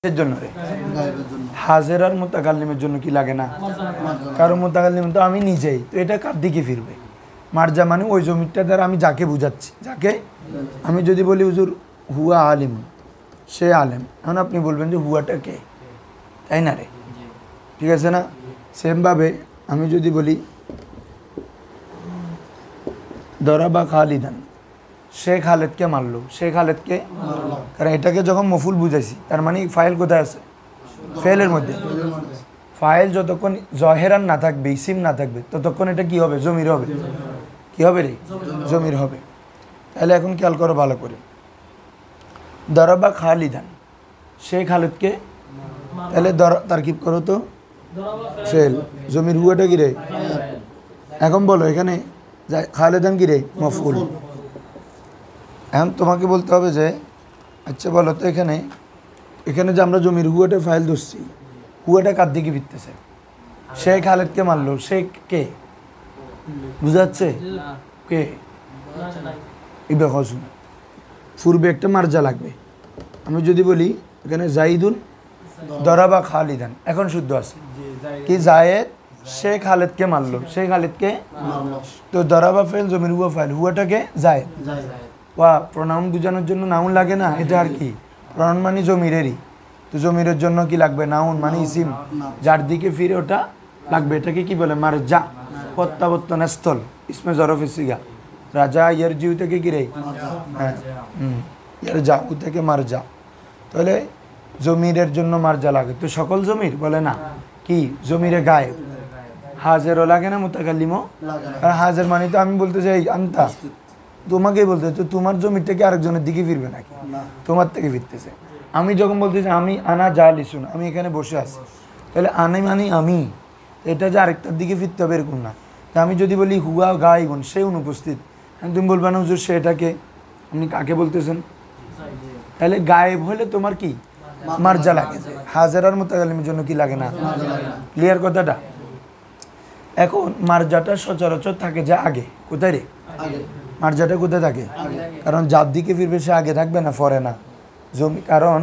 এর জন্য রে হাজির আর মুতাকাল্লিমের জন্য কি লাগে না? কারণ মুতাকাল্লিম তো আমি নিজেই, তো এটা কার দিকে ফিরবে? মার্জা মানে ওই জমিটা দ্বারা আমি যাকে বুঝাচ্ছি, যাকে আমি যদি বলি হুজুর হুয়া আলিম, সে আলেম, এখন আপনি বলবেন যে হুয়াটা কে, তাই না রে? ঠিক আছে না? সেমভাবে আমি যদি বলি দরাবা খালিদান, সে খালেদকে মারলো, সে খালেদকে, কারণ এটাকে যখন মফুল বুঝাইছি তার মানে ফাইল কোথায় আছে? ফেলের মধ্যে। ফাইল যতক্ষণ জহেরান না থাকবে, ইসিম না থাকবে, ততক্ষণ এটা কি হবে? জমির হবে। কি হবে রে? জমির হবে। তাহলে এখন খেয়াল করো ভালো করে, দরাবা খালিদান, সে খালেদকে, তাহলে তারকিব করো তো ফেল, জমির হুয়াটা কি রে? এখন বলো এখানে খালেদান কি রে? মফুল। এখন তোমাকে বলতে হবে যে আচ্ছা বলো তো এখানে এখানে যে আমরা জমির হুয়াটা ফাইল ধরছি, হুয়াটা কার দিকে ফিরতেছে? সে খালেদকে মারলো, সে কে বুঝাচ্ছে? কে? দেখো শুনো, পূর্বে একটা মার্জা লাগবে। আমি যদি বলি এখানে জাইদুন দরাবা খালিদান, এখন শুদ্ধ আছে কি? জায়েদ সে খালেদকে মারলো, সে খালেদকে, তো দরাবা ফেল জমির হুয়া ফাইল, হুয়াটাকে জায়েদ। ওয়া প্রনাউন বোঝানোর জন্য নাউন লাগে না? এটা আর কি প্রনাউন মানে জমিরেরই, তো জমিরের জন্য কি লাগবে? নাউন মানে ইসিম, যার দিকে ফিরে ওটা লাগবে। এটাকে কি বলে? মারজা, প্রত্যাবর্তন স্থল, ইসমে জরফে সিগা। রাজা ইয়ারজিউ থেকে কি রে? হ্যাঁ, ইয়ারজাউ থেকে মারজা। তাহলে জমিরের জন্য মারজা লাগে, তো সকল জমির বলে না, কি জমিরে গায়েব। হাজেরও লাগে না, মুতাকাল্লিমও, আর হাজের মানে তো আমি বলতে চাই আনতা, তোমাকেই বলতে, তো তোমার জমির থেকে আরেকজনের দিকে ফিরবে নাকি? তোমার থেকে ফিরতেছে। আমি যখন বলতেছি আমি আনা যা লিসুন, আমি এখানে বসে আছি, তাহলে আনে মানে আমি, এটা যে আরেকটার দিকে ফিরতে হবে এরকম না। তা আমি যদি বলি হুয়া গাইবন, সে অনুপস্থিত, তুমি বলবে না হুজুর সেটাকে, আপনি কাকে বলতেছেন? তাহলে গায়েব হলে তোমার কি মার্জা লাগে, হাজার আর মুতাকাল্লিমের জন্য কি লাগে না? ক্লিয়ার কথাটা? এখন মার্জাটা সচরাচর থাকে যে আগে, কোথায় রে? মার্জাটা কোথায় থাকে? কারণ যার দিকে ফিরবে সে আগে থাকবে না, পরে না। জমি, কারণ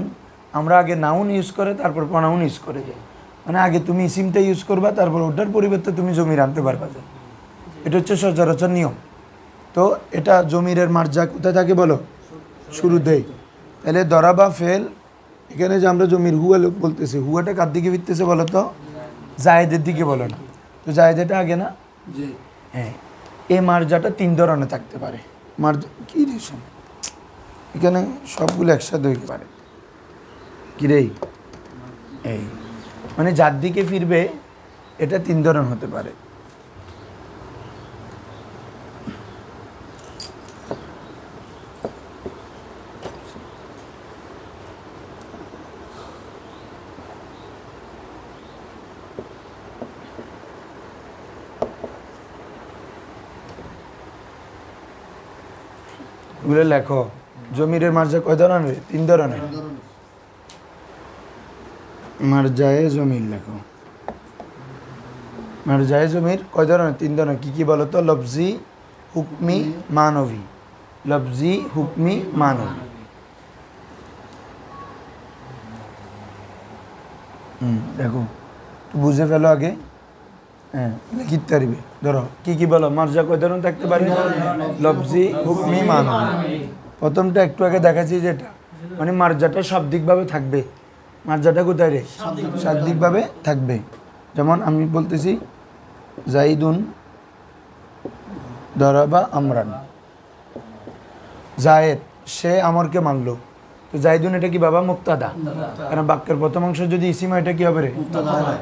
আমরা আগে নাউন ইউজ করে তারপর প্রনাউন ইউজ করে যাই, মানে আগে তুমি ইসিমটা ইউজ করবা, তারপর ওটার পরিবর্তে তুমি জমির আনতে পারবা। এটা হচ্ছে সচরাচর নিয়ম। তো এটা জমিরের মার্জা কোথায় থাকে বলো? শুরুতেই। তাহলে দরাবা ফেল, এখানে যে আমরা জমির হুয়া বলতেছি, হুয়াটা কার দিকে ফিরতেছে বলো তো? জায়েদের দিকে বলো না, তো জায়েদেটা আগে না? হ্যাঁ, এই মার্জাটা তিন ধরনের থাকতে পারে। মার্জা কি রে, এখানে সবগুলো একসাথে হইতে পারে। কি রে? এই মানে যার দিকে ফিরবে এটা তিন ধরনের হতে পারে। এগুলো লেখো। জমিরের মার্জা কয় ধরনের? তিন ধরনের। মার্জায়ে জমির লেখো। মার্জায়ে জমির কয় ধরনের? তিন ধরনের। কি কি বলো তো? লফজি, হুকমি, মানবী। লফজি, হুকমি, মানবী। দেখো বুঝে ফেলো আগে, হ্যাঁ লিখতে পারবে। ধরো কি কি বলো? মার্জা কয় ধরনের থাকতে পারে? লফজি, হুকমি, মানবী। প্রথমটা একটু আগে দেখাচ্ছি যেটা, মানে মার্জাটা শাব্দিকভাবে থাকবে। মার্জাটা কোথায় রে? শাব্দিকভাবে থাকবে। যেমন আমি বলতেছি জাইদুন দরাবা আমরান, জায়েদ সে আমরকে মানলো, তো জাইদুন এটা কি বাবা? মুক্তাদা। কারণ বাক্যের প্রথম অংশ যদি ইসিম হয় এটা কি হবে রে?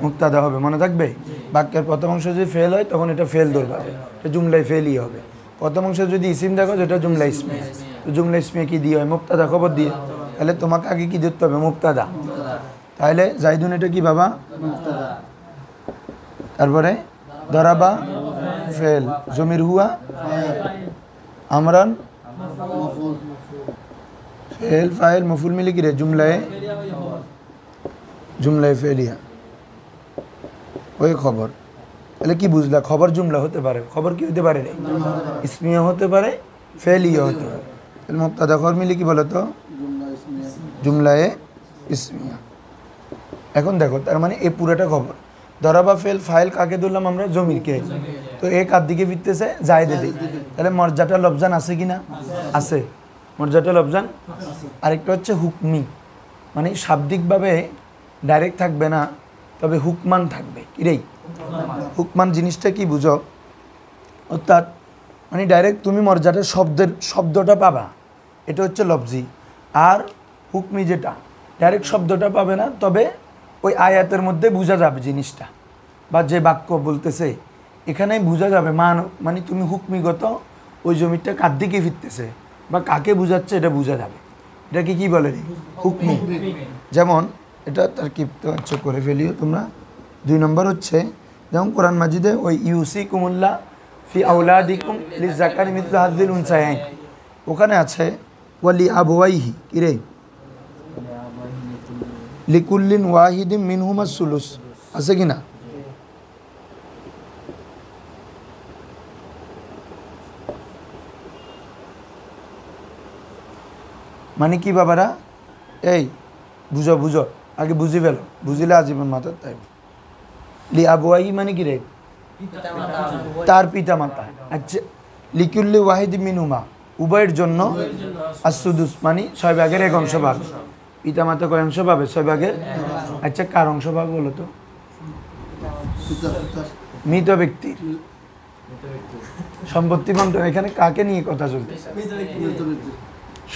মুক্তাদা হবে, মনে থাকবে। বাক্যের প্রথম অংশ যদি ফেল হয় তখন এটা ফেল ধরবে, এটা জুমলাই ফেলই হবে। প্রথম অংশ যদি ইসিম দেখো যেটা জুমলা ইসমে, তো জুমলা ইসমে কি দিয়ে হয়? মুক্তাদা, খবর দিয়ে। তাহলে তোমাকে আগে কি ধরতে হবে? মুক্তাদা। তাহলে জাইদুন এটা কি বাবা? তারপরে দরাবা ফেল, জমির হুয়া, আমরান ফেল, ফাইল, মফুল মিলে কি রে? জুমলায় ফেলিয়া, ওই খবর। তাহলে কি বুঝলা? খবর জুমলা হতে পারে, খবর কি হতে পারে রে? ইসমিয়া হতে পারে, ফেলিয়া হতে পারে। মুক্তাদা খবর মিলে কি বলো তো? জুমলায়ে ইসমিয়া। এখন দেখো তার মানে এই পুরোটা খবর দরাবা ফেল ফাইল কাকে ধরলাম আমরা জমিরকে তো এ কার দিকে ফিরতেছে জায়দে দিক তাহলে মর্যাদা লফজান আছে কি না আছে মর্যাদা লফজান আরেকটা হচ্ছে হুকমি মানে শাব্দিকভাবে ডাইরেক্ট থাকবে না তবে হুকমান থাকবে কিরেই হুকমান জিনিসটা কি বুঝো অর্থাৎ মানে ডাইরেক্ট তুমি মর্যাদার শব্দটা পাবা এটা হচ্ছে লফজি আর হুকমি যেটা ডাইরেক্ট শব্দটা পাবে না তবে ওই আয়াতের মধ্যে বোঝা যাবে জিনিসটা বা যে বাক্য বলতেছে এখানেই বোঝা যাবে মানে তুমি হুকমিগত ওই জমিটা কার দিকে ফিরতেছে বা কাকে বোঝাচ্ছে এটা বোঝা যাবে এটাকে কি বলে হুকমি যেমন এটা তার কি করে ফেলিও তোমরা 2 নম্বর হচ্ছে যেমন কোরআন মাজিদে ওই ইউসি কুমুল্লাহ ফি আউলাদিকুম লিজাকারি মিথলু হাযিল উনসায়াইন ওখানে আছে ওয়ালি আবওয়াইহি কিরে লিকুল্লিন ওয়াহিদিন মিনহুমা সুলুস আছে কি না মানে কি বাবারা এই বুঝো বুঝো আগে বুঝি ফেলো বুঝিলে আজীবন মাথার তাই লি আবওয়াইহি মানে কি রে তার পিতা মাতা আচ্ছা লিকুল্লি ওয়াহিদ মিনহুমা উভয়ের জন্য আসুদুস মানে 6/1 ভাগ পিতা মাতা কয় অংশ পাবে 6/1 আচ্ছা কার অংশ পাবে বলো তো মৃত ব্যক্তির সম্পত্তি বন্টন এখানে কাকে নিয়ে কথা চলতেছে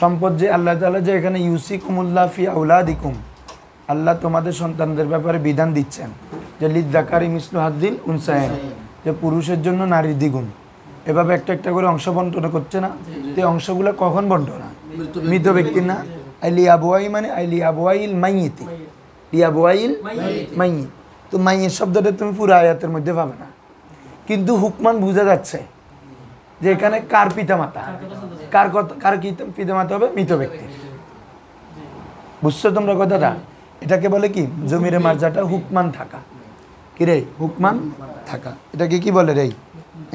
সম্পদ যে আল্লাহ তাআলা যে এখানে ইউসিকুমুল্লাহ ফি আউলাদিকুম আল্লাহ তোমাদের সন্তানদের ব্যাপারে বিধান দিচ্ছেন যে লিযযাকারি মিসলু হাযিল উনসায়াইন যে পুরুষের জন্য নারীর দ্বিগুণ এভাবে একটা একটা করে অংশ বন্টন করছে না এই অংশগুলো কখন বন্টন না মৃত ব্যক্তির না আইলি আবওয়াই মানে আইলি আবওয়াইল মাইয়িতি লিয়াবওয়াইল মাইয়িত তো মাইয়িত শব্দটা তুমি পুরো আয়াতের মধ্যে পাবে না কিন্তু হুকমান বোঝা যাচ্ছে যে এখানে কার পিতামাতা কার পিতামাতা হবে মৃত ব্যক্তির বুঝছো তোমরা কথাটা এটাকে বলে কি জমিরে মার্জাটা হুকমান থাকা কি রে হুকমান থাকা এটাকে কি বলে রে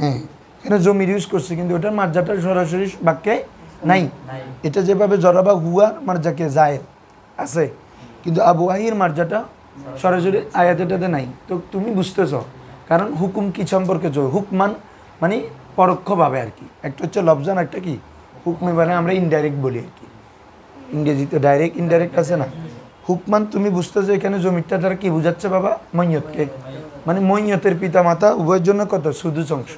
হ্যাঁ এখানে জমির ইউজ করছে কিন্তু ওটার মার্জাটা সরাসরি বাক্যে নাই এটা যেভাবে জরাবা হুয়ার মার্জাকে যায় আছে কিন্তু আবওয়াহির মার্জাটা সরাসরি আয়াতেটাতে নাই তো তুমি বুঝতেছ কারণ হুকুম কি সম্পর্কে হুকমান মানে পরোক্ষভাবে আর কি একটা হচ্ছে লফজান একটা কি হুকমি মানে আমরা ইনডাইরেক্ট বলি আর কি ইংরেজিতে ডাইরেক্ট ইনডাইরেক্ট আছে না হুকমান তুমি বুঝতেছো এখানে জমিটা দ্বারা কি বুঝাচ্ছে বাবা মৈয়তকে মানে মৈয়তের পিতা মাতা উভয়ের জন্য কত শুধু অংশ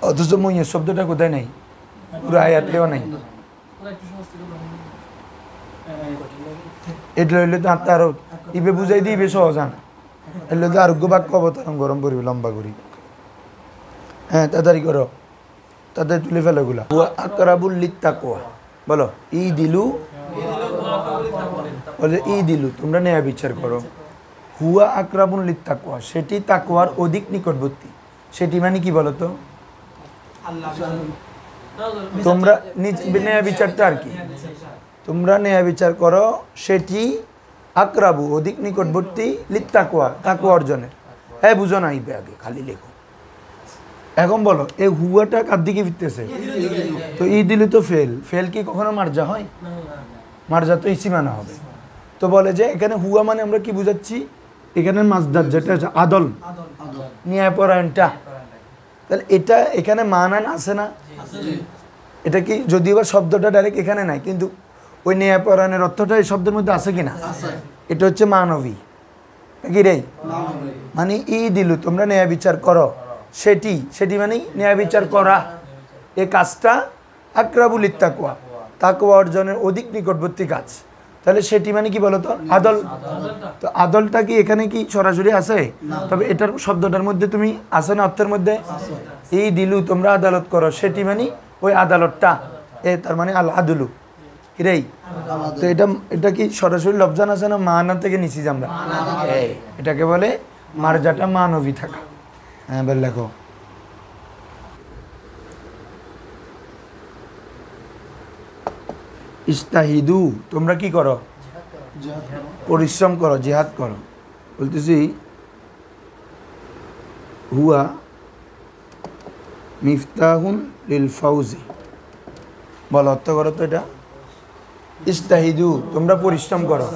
অথচ মৈয়ত শব্দটা কোথায় নেই পুরো আয়াতেও নাই এটা হইলে তো আরো ইবে বুঝাই দিই বেশ সহজ না এলে তো আরোগ্য বাক্য অবতারণ গরম করবি লম্বা করি হ্যাঁ তাড়াতাড়ি করো তাদের তুলে ফেলো গুলা আকরাবুল লিত্তাকওয়া বলো ই দিলু বলে ই দিলু তোমরা ন্যায় বিচার করো হুয়া আকরাবুল লিত্তাকওয়া সেটি তাকওয়ার অধিক নিকটবর্তী সেটি মানে কি বলো তো তোমরা ন্যায় বিচারটা আর কি তোমরা ন্যায় বিচার করো সেটি আকরাবু অধিক নিকটবর্তী লিত্তাকওয়া তাকওয়া অর্জনের হ্যাঁ বুঝো না ইবে আগে খালি লেখো এখন বলো এই হুয়াটা কার দিকে ফিরতেছে তো ই দিলে তো ফেল কি কখনো মার্জা হয় মার্জা তো ইসিমানা হবে তো বলে যে এখানে হুয়া মানে আমরা কি বুঝাচ্ছি এখানে মাজদার যেটা হচ্ছে আদল ন্যায়পরায়ণটা তাহলে এটা এখানে মানান আছে না এটা কি যদিও বা শব্দটা ডাইরেক্ট এখানে নাই কিন্তু ওই ন্যায়পরায়ণের অর্থটা এই শব্দের মধ্যে আছে কিনা এটা হচ্ছে মানবী কি রে মানে ই দিলু তোমরা ন্যায় বিচার করো সেটি মানে ন্যায় বিচার করা এই কাজটা আকরাবুল তাকওয়া তাকওয়া অর্জনের অধিক নিকটবর্তী কাজ তাহলে সেটি মানে কি বলতো আদল তো আদলটা কি এখানে কি সরাসরি আছে তবে এটার শব্দটার মধ্যে তুমি আছে না অর্থের মধ্যে এই দিলু তোমরা আদালত করো সেটি মানে ওই আদালতটা তার মানে আল আদলু কিরেই তো এটা কি সরাসরি লফজান আছে না মানা থেকে নিছি আমরা এটাকে বলে মারজাটা মানবী থাকা হ্যাঁ বল লেখো ইস্তাহিদু তোমরা কি করো পরিশ্রম করো জিহাদ করো বলতেছি হুয়া মিফতাহুন লিল ফাউজি বল অর্থ করো তো এটা ইস্তাহিদু তোমরা পরিশ্রম করো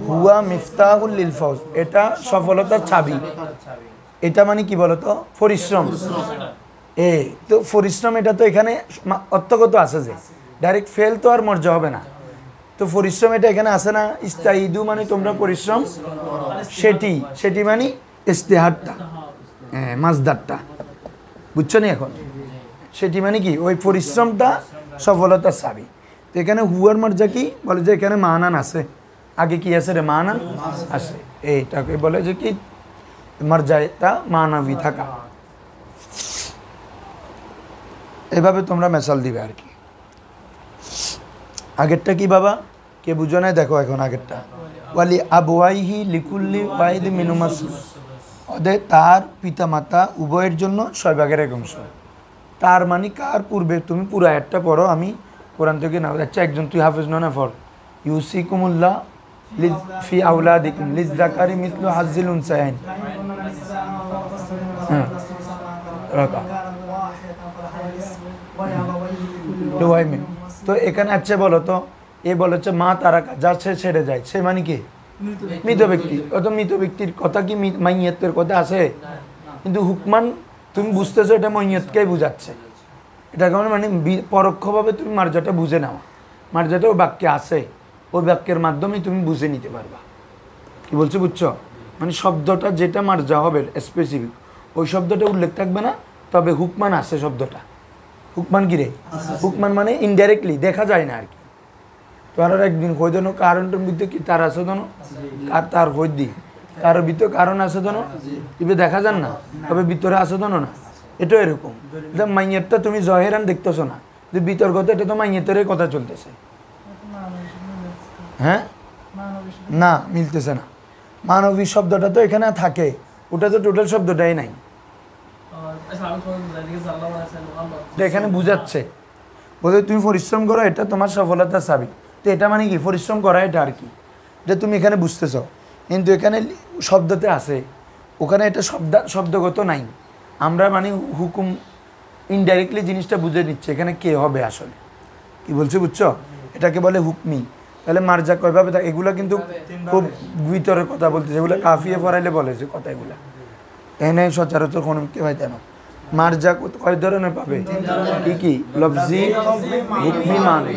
হুয়া মিফতাহুল লিল ফাউজ, এটা সফলতার চাবি। এটা মানে কি বলতো, পরিশ্রম। তো পরিশ্রম, এটা তো এখানে অর্থগত আছে যে ডাইরেক্ট ফেল তো আর মর্য হবে না, তো পরিশ্রম এটা এখানে আসে না। ইস্তাইদু মানে তোমরা পরিশ্রম, সেটি মানে ইস্তেহাদটা, মাজদারটা, বুঝছো নি এখন? সেটি মানে কি, ওই পরিশ্রমটা সফলতার চাবি। তো এখানে হুয়ার মার্জা কি বলে, যে এখানে মানান আছে, আগে কি আছে রে, মানান আছে, এইটাকে বলে যে কি মার্জাটা মানাবি থাকা। এভাবে তোমরা মেসাল দিবে আর কি। আগেরটা কি বাবা, কে বুঝো নাই? দেখো এখন আগেরটা, ওয়ালি আবওয়াইহি লিকুল্লি ওয়াহিদ মিনুমাস, ওদের তার পিতামাতা উভয়ের জন্য 6 ভাগের 1 অংশ। তার মানে কার পূর্বে তুমি পুরো আয়াতটা পড়ো, আমি কোরআন থেকে না। আচ্ছা একজন তুই হাফেজ না পড়, ইউসিকুমুল্লাহ ফি আওলাদিকুম লিযযাকারি মিসলু হাজ্জিল উনসায়াইন। তো এখানে আচ্ছা বলো তো, এ বলেছে মা তারাকা, যা সে ছেড়ে যায়, সে মানে কি মৃত ব্যক্তি। অত মৃত ব্যক্তির কথা কি মাইয়াতের কথা আছে? কিন্তু হুকমান তুমি বুঝতেছো এটা মাইয়াতকেই বুঝাচ্ছে। এটা কারণে মানে পরোক্ষভাবে তুমি মার্জাটা বুঝে নাও, মার্জাটা ওই বাক্যে আছে, ওই বাক্যের মাধ্যমে তুমি বুঝে নিতে পারবা। কি বলছো বুঝছো? মানে শব্দটা যেটা মার্জা হবে স্পেসিফিক, ওই শব্দটা উল্লেখ থাকবে না, তবে হুকমান আছে শব্দটা। হুকমান কি রে? হুকমান মানে ইনডাইরেক্টলি দেখা যায় না আর কি। তোমার একদিন হয়ে দেন কারণটার ভিতরে কি তার আছে দেন, আর তার হয়ে দি তার ভিতরে কারণ আছে দেন, এবার দেখা যান না, তবে ভিতরে আছে দেন না। এটাও এরকম, মাইয়েরটা তুমি জহেরান দেখতেছো না, যে বিতর্কত এটা তো মাইয়েতের কথা চলতেছে। হ্যাঁ, না মিলতেছে না। মানবী শব্দটা তো এখানে থাকে, ওটা তো টোটাল শব্দটাই নাই, এখানে বুঝাচ্ছে বলে তুমি পরিশ্রম করো, এটা তোমার সফলতার চাবি। তো এটা মানে কি পরিশ্রম করা, এটা আর কি, যে তুমি এখানে বুঝতেছ। কিন্তু এখানে শব্দতে আছে, ওখানে এটা শব্দগত নাই। আমরা মানে হুকুম ইনডাইরেক্টলি জিনিসটা বুঝে নিচ্ছে এখানে কে হবে আসলে। কি বলছে বুঝছো? এটাকে বলে হুকমি। তাহলে মার্জা কয়ভাবে থাকে, এগুলো কিন্তু খুব ভিতরের কথা বলতেছে, এগুলো কাফিয়ে পড়াইলে বলেছে কথা, এগুলা এনে সচরাচর কোনো কে হয় তেন। মার্জা কয় ধরনের পাবে, কি কি? লফজি, হুকমি, মানবী।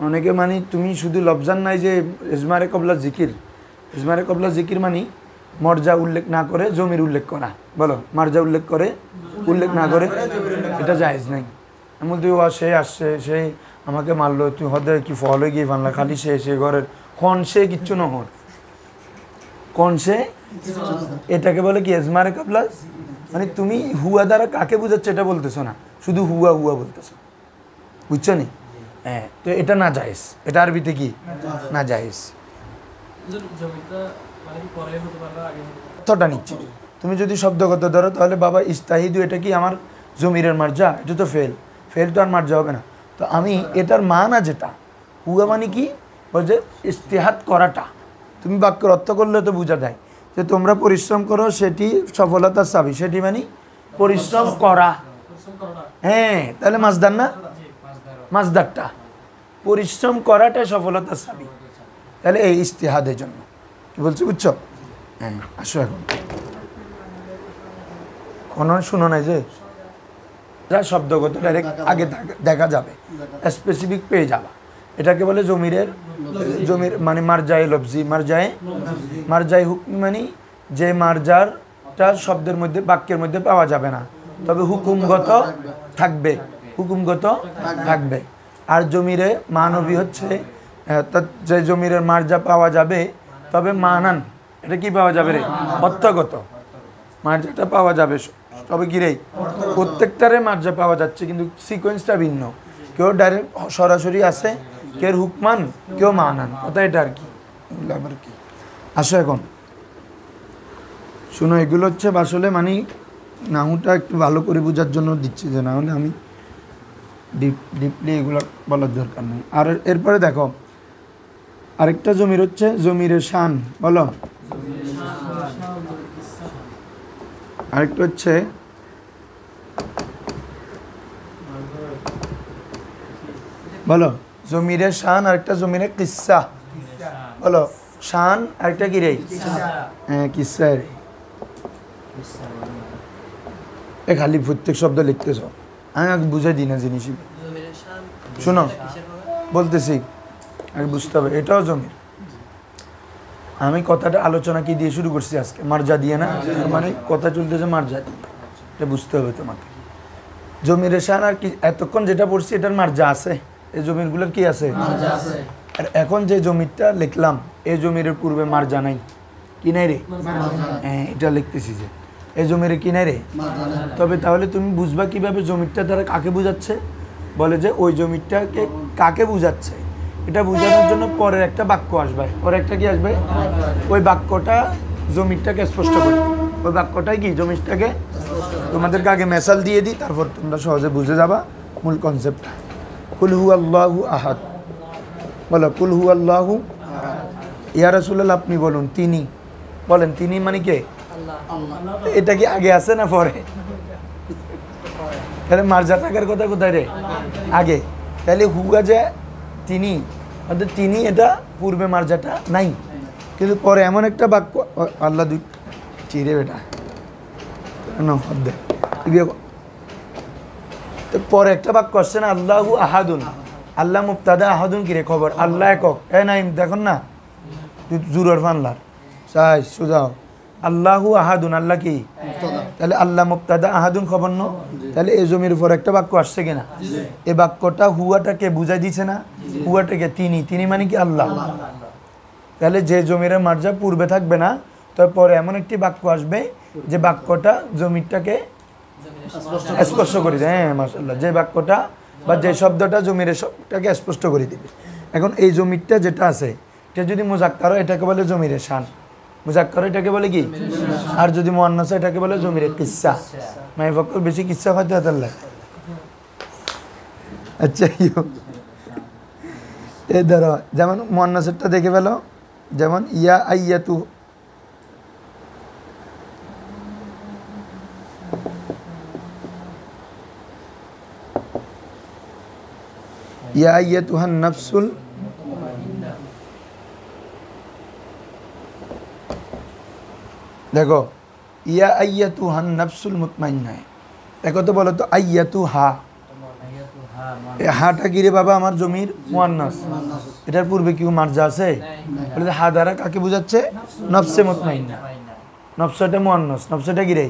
অনেকে মানে তুমি শুধু লফজান নাই যে ইজমারে কবলা জিকির, ইজমারে কবলা জিকির মানে মর্জা উল্লেখ না করে জমির উল্লেখ করা। বলো, মার্জা উল্লেখ করে উল্লেখ না করে, এটা জায়েজ নাই। এমন তুই সে আসছে, সে আমাকে মারলো, তুই হদে কি ফল হয়ে গিয়ে বানলা, খালি সে ঘরের কন, সে কিচ্ছু নহর কন সে, এটাকে বলে কি ইজমারে কবলা। মানে তুমি হুয়া দ্বারা কাকে বুঝাচ্ছে এটা বলতেছো না, শুধু হুয়া হুয়া বলতেছো, বুঝছো নি? হ্যাঁ, তো এটা না জায়েজ, এটা আরবিতে কি না জায়েজ। অর্থটা নিচ্ছে তুমি যদি শব্দগত ধরো, তাহলে বাবা ইস্তাহিদু এটা কি আমার জমিরের মার্জা, এটা তো ফেল তো আর মার্জা হবে না। তো আমি এটার মানা যেটা হুয়া মানে কি বলছে, ইস্তেহাদ করাটা। তুমি বাক্যের অর্থ করলে তো বোঝা যায় যে তোমরা পরিশ্রম করো, সেটি সফলতার চাবি। সেটি মানে পরিশ্রম করা। হ্যাঁ, তাহলে মাজদার না, মাজদারটা পরিশ্রম করাটা সফলতার চাবি। তাহলে এই ইস্তেহাদের জন্য কি বলছো বুঝছো? হ্যাঁ, আসো এখন কোনো শুনো নাই যে যা শব্দগত ডাইরেক্ট আগে দেখা যাবে, স্পেসিফিক পেয়ে যাবা। এটাকে বলে জমির মানে মার্জায়ে লফজি, মার্জায়ে হুকমি মানে যে মার্জারটা শব্দের মধ্যে বাক্যের মধ্যে পাওয়া যাবে না, তবে হুকুমগত থাকবে। আর জমিরে মানবী হচ্ছে যে জমিরের মার্জা পাওয়া যাবে, তবে মানান এটা কি পাওয়া যাবে রে, অর্থগত মার্জাটা পাওয়া যাবে, তবে কি রে প্রত্যেকটারে মার্জা পাওয়া যাচ্ছে, কিন্তু সিকোয়েন্সটা ভিন্ন। কেউ ডাইরেক্ট সরাসরি আছে, কেউ হুকমান, কেউ মানান, কথা এটা আর কি। আবার কি আসো এখন শুনো, এগুলো হচ্ছে আসলে মানে নাহুটা একটু ভালো করে বোঝার জন্য দিচ্ছি, যে না হলে আমি ডিপলি এগুলো বলার দরকার নেই। আর এরপরে দেখো আরেকটা জমির হচ্ছে জমিরের শান, বলো আরেকটা হচ্ছে বলো জমিরের শান, আরেকটা জমিরের কিসসা, বলো শান আরেকটা কি রে হ্যাঁ কিসা রে এ খালি প্রত্যেক শব্দ লিখতেছ আমি আগে বুঝাই দিই না জিনিস শোনো বলতেছি আগে বুঝতে হবে এটাও জমির আমি কথাটা আলোচনা কি দিয়ে শুরু করছি আজকে মার্জা দিয়ে না মানে কথা চলতেছে মার্জা দিয়ে এটা বুঝতে হবে তোমাকে জমির শান আর কি এতক্ষণ যেটা পড়ছি এটার মার্জা আছে এই জমিরগুলোর কি আছে আর এখন যে জমিটা লিখলাম এই জমির পূর্বে মার্জা নাই কি নাই রে হ্যাঁ এটা লিখতেছি যে এই জমির কি নাই রে তবে তাহলে তুমি বুঝবা কিভাবে জমিটা তারা কাকে বুঝাচ্ছে বলে যে ওই জমিটাকে কাকে বুঝাচ্ছে এটা বোঝানোর জন্য পরের একটা বাক্য আসবে পরে একটা কি আসবে ওই বাক্যটা জমিটাকে স্পষ্ট করে ওই বাক্যটাই কি জমিটাকে তোমাদেরকে আগে মেসাল দিয়ে দিই তারপর তোমরা সহজে বুঝে যাবা মূল কনসেপ্টটা কুল হু আল্লাহু আহাদ বলো কুল হু আল্লাহু ইয়া রাসূলুল্লাহ আপনি বলুন তিনি বলেন তিনি মানে কে এটা কি আগে আছে না পরে তাহলে মার্জা থাকার কথা কোথায় রে আগে তাহলে হুয়া যে তিনি অর্থাৎ তিনি এটা পূর্বে মার্জাটা নাই কিন্তু পরে এমন একটা বাক্য আল্লাহ দুই চিরে বেটা পরে একটা বাক্য আসছে না আল্লাহু আহাদুন আল্লাহ মুবতাদা আহাদুন কিরে খবর আল্লাহ একক এ নাই দেখুন না জুরর ফানলার সাই সুজাও আল্লাহু আহাদুন আল্লাহ কি তাহলে আল্লাহ মুবতাদা আহাদুন খবর ন তাহলে এই জমির উপর একটা বাক্য আসছে কিনা এই বাক্যটা হুয়াটাকে বুঝাই দিছে না হুয়াটাকে তিনি মানে কি আল্লাহ তাহলে যে জমির মার্জা পূর্বে থাকবে না তারপরে এমন একটি বাক্য আসবে যে বাক্যটা জমিটাকে স্পষ্ট করে দেয় হ্যাঁ মাশাআল্লাহ যে বাক্যটা বা যে শব্দটা জমির শব্দটাকে স্পষ্ট করে দিবে এখন এই জমিটা যেটা আছে এটা যদি মুজাক্কার হয় এটাকে বলে জমির শান মুজাক্কার এটাকে বলে কি আর যদি মুআন্নাস এটাকে বলে জমির কিসসা মাই ফকর বেশি কিসসা হয়তো আল্লাহ আচ্ছা এই ধরো যেমন মুআন্নাসেরটা দেখে ফেলো যেমন ইয়া আইয়াতু ইয়া আইয়াতুহান নাফসুল দেখো ইয়া আইয়াতুহান নাফসুল মুতমাইন্না দেখো তো বলো তো আইয়াতুহা এই হাটা কি রে বাবা আমার জমির মুআন্নাস এটার পূর্বে কি মার্জা আছে বলে হা দ্বারা কাকে বোঝাচ্ছে নফসে মুতমাইন্না নফসটা মুআন্নাস নফসটা কি রে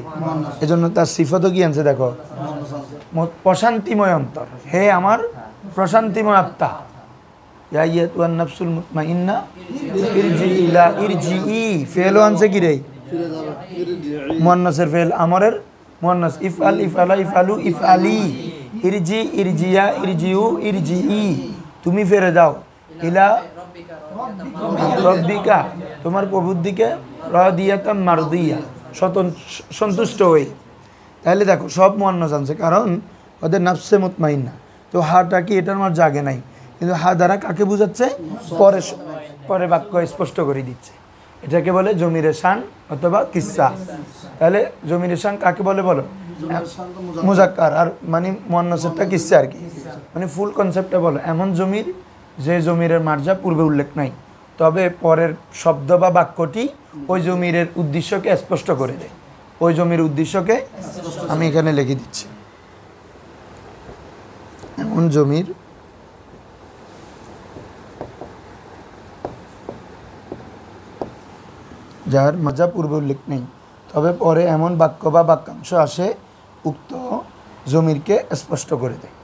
এজন্য তার সিফাতও কি আনছে দেখো প্রশান্তিময় অন্তর হে আমার প্রশান্তিময় আত্মা ইয়া আইয়াতুহান নাফসুল মুতমাইন্না ইরজিই ফেলও আনছে কি রে মুআন্নাসের ফেল আমরের মুআন্নাস ইফআল ইফআলা ইফআলু ইফআলি ইরজি ইরজিয়া ইরজিউ ইরজিই তুমি ফিরে যাও ইলা রব্বিকা তোমার প্রভুর দিকে রাদিয়াতাম মারদিয়া সন্তুষ্ট হয়ে তাহলে দেখো সব মুআন্নাস আনছে কারণ ওদের নফসে মুতমাইন্না তো হাটা কি এটার মার জাগে নাই কিন্তু হা দ্বারা কাকে বোঝাচ্ছে পরে পরে বাক্য স্পষ্ট করে দিচ্ছে এটাকে বলে জমিরে শান অথবা কিসসা তাহলে জমিরে শান কাকে বলে বলো মুজাক্কার আর মানে মুআন্নাসেরটা কিসসা আর কি মানে ফুল কনসেপ্টটা বলো এমন জমির যে জমিরের মার্জা পূর্বে উল্লেখ নাই তবে পরের শব্দ বা বাক্যটি ওই জমিরের উদ্দেশ্যকে স্পষ্ট করে দেয় ওই জমির উদ্দেশ্যকে আমি এখানে লিখে দিচ্ছি এমন জমির যার মার্জা পূর্বে উল্লেখ নেই তবে পরে এমন বাক্য বা বাক্যাংশ আসে উক্ত জমিরকে স্পষ্ট করে দেয়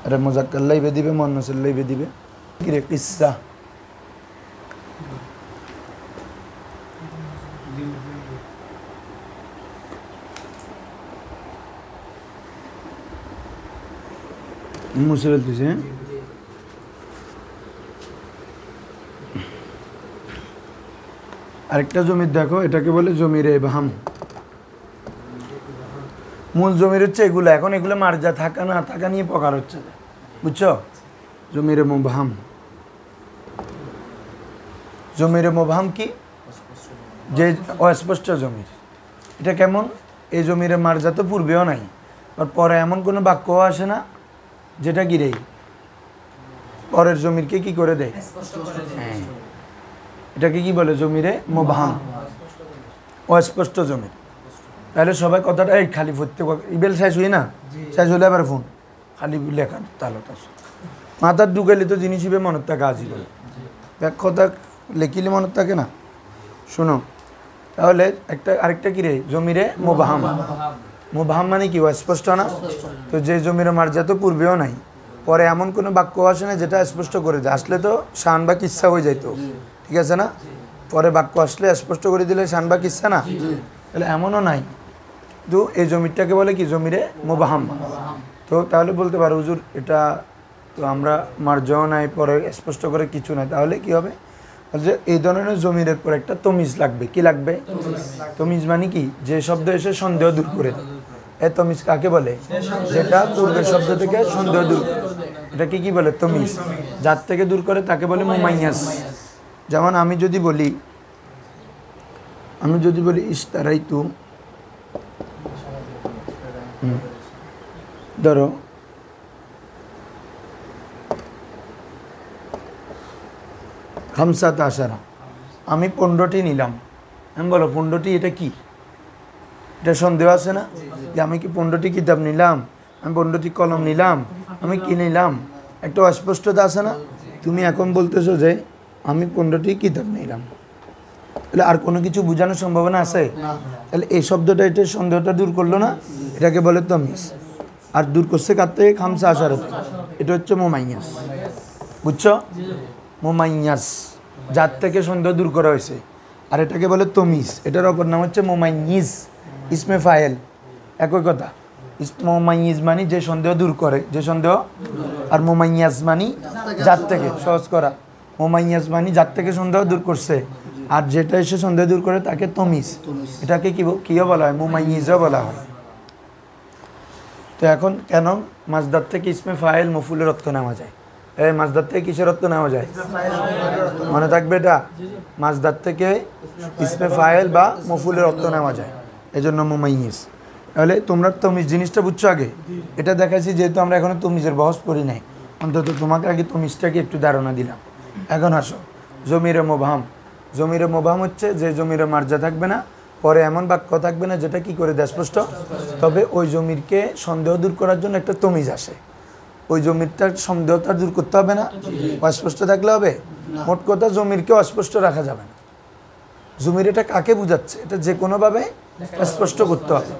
আরে মুজাক্কার লাইবে দিবে মুআন্নাসের লাইবে দিবে কিরে কিসসা মুছে ফেলতেছে আরেকটা জমির দেখো এটাকে বলে জমিরে ইবহাম মূল জমির হচ্ছে এগুলো এখন এগুলো মার্জা থাকা না থাকা নিয়ে প্রকার হচ্ছে বুঝছো জমিরে মুবহাম জমিরে মুবহাম কি যে অস্পষ্ট জমির এটা কেমন এই জমিরে মার্জা তো পূর্বেও নাই আর পরে এমন কোনো বাক্য আসে না যেটা গিরেই পরের জমিরকে কি করে দেয় হ্যাঁ এটাকে কি বলে? জমিরে মুবহাম, অস্পষ্ট জমির। তাহলে সবাই কথাটা এই খালি পড়তে ইবেল শেষ হই না, শেষ হলে আবার ফোন খালি লেখা তালতা মাথার ঢুকাইলে তো জিনিস হিসেবে মনত থাকে আজিকাল, এক কথা লেখিলে মনত থাকে না। শোনো তাহলে আরেকটা কি রে? জমিরে মুবহাম। মুবহাম মানে কি? অস্পষ্ট না? তো যে জমিরে মার্জা তো পূর্বেও নাই, পরে এমন কোনো বাক্য আসে না যেটা স্পষ্ট করে দেয়। আসলে তো শান বা কিচ্ছা হয়ে যাইতো, ঠিক আছে না? পরে বাক্য আসলে স্পষ্ট করে দিলে শান বা কিচ্ছা না, তাহলে এমনও নাই। তো এই জমিটাকে বলে কি? জমিরে মুবহাম। তো তাহলে বলতে পারো হুজুর এটা তো আমরা মার্জাও নাই, পরে স্পষ্ট করে কিছু নাই, তাহলে কি হবে? যে এই ধরনের জমির পর একটা তমিজ লাগবে। কি লাগবে? তমিজ মানে কি? যে শব্দ এসে সন্দেহ দূর করে দেয়। এ তমিজ কাকে বলে? যেটা পূর্বের শব্দ থেকে সন্দেহ দূর করে, এটাকে কি বলে? তমিজ। যার থেকে দূর করে তাকে বলে মুমাইয়াজ। যেমন আমি যদি বলি ইশতারাইতু, ধরো খামসাত আশারা, আমি 15টি নিলাম। আমি বলো 15টি এটা কি? এটা সন্দেহ আছে না যে আমি কি 15টি কিতাব নিলাম, আমি 15টি কলম নিলাম, আমি কি নিলাম? একটা অস্পষ্টতা আছে না? তুমি এখন বলতেছো যে আমি 15টি কিতাব নিলাম, তাহলে আর কোনো কিছু বোঝানোর সম্ভাবনা আছে? তাহলে এই শব্দটা এটা সন্দেহটা দূর করলো না, এটাকে বলে তমিজ। আর দূর করছে কার থেকে? খামসা আশারা থেকে। এটা হচ্ছে মুমাইয়াজ। বুঝছো? মুমাইয়াজ, যার থেকে সন্দেহ দূর করা হয়েছে। আর এটাকে বলে তমিজ। এটার অপর নাম হচ্ছে মুমাইয়িজ, ইসমে ফায়েল, একই কথা। মুমাইয়িজ মানে যে সন্দেহ দূর করে, যে সন্দেহ। আর মুমাইয়াজ মানে যার থেকে, সহজ করা। মুমাইয়াজ মানে যার থেকে সন্দেহ দূর করছে, আর যেটা এসে সন্দেহ দূর করে তাকে তমিজ। এটাকে কিও বলা হয়? মুমাইয়িজও বলা হয়। তো এখন কেন মাজদার থেকে ইসমে ফায়েল মফুলের অর্থ নেওয়া যায়? এই মাজদার থেকে কিসের অর্থ নেওয়া যায়? মনে থাকবে এটা, মাজদার থেকে ইসমে ফায়েল বা মফুলের অর্থ নেওয়া যায়, এজন্য মুমাইয়িজ। তাহলে তোমরা তমিজ জিনিসটা বুঝছো আগে? এটা দেখাচ্ছি যেহেতু আমরা এখনো তমিজের বহস করি নাই, অন্তত তোমাকে আগে তমিজটাকে একটু ধারণা দিলাম। এখন আসো জমিরে মুবহাম। জমিরে মুবহাম হচ্ছে যে জমিরে মার্জা থাকবে না, পরে এমন বাক্য থাকবে না যেটা কি করে দেয়? স্পষ্ট। তবে ওই জমিরকে সন্দেহ দূর করার জন্য একটা তমিজ আসে। ওই জমিরটার সন্দেহটা দূর করতে হবে না, অস্পষ্ট থাকলে হবে? মোট কথা জমিরকে অস্পষ্ট রাখা যাবে না। জমির এটা কাকে বুঝাচ্ছে এটা যে কোনোভাবে স্পষ্ট করতে হবে।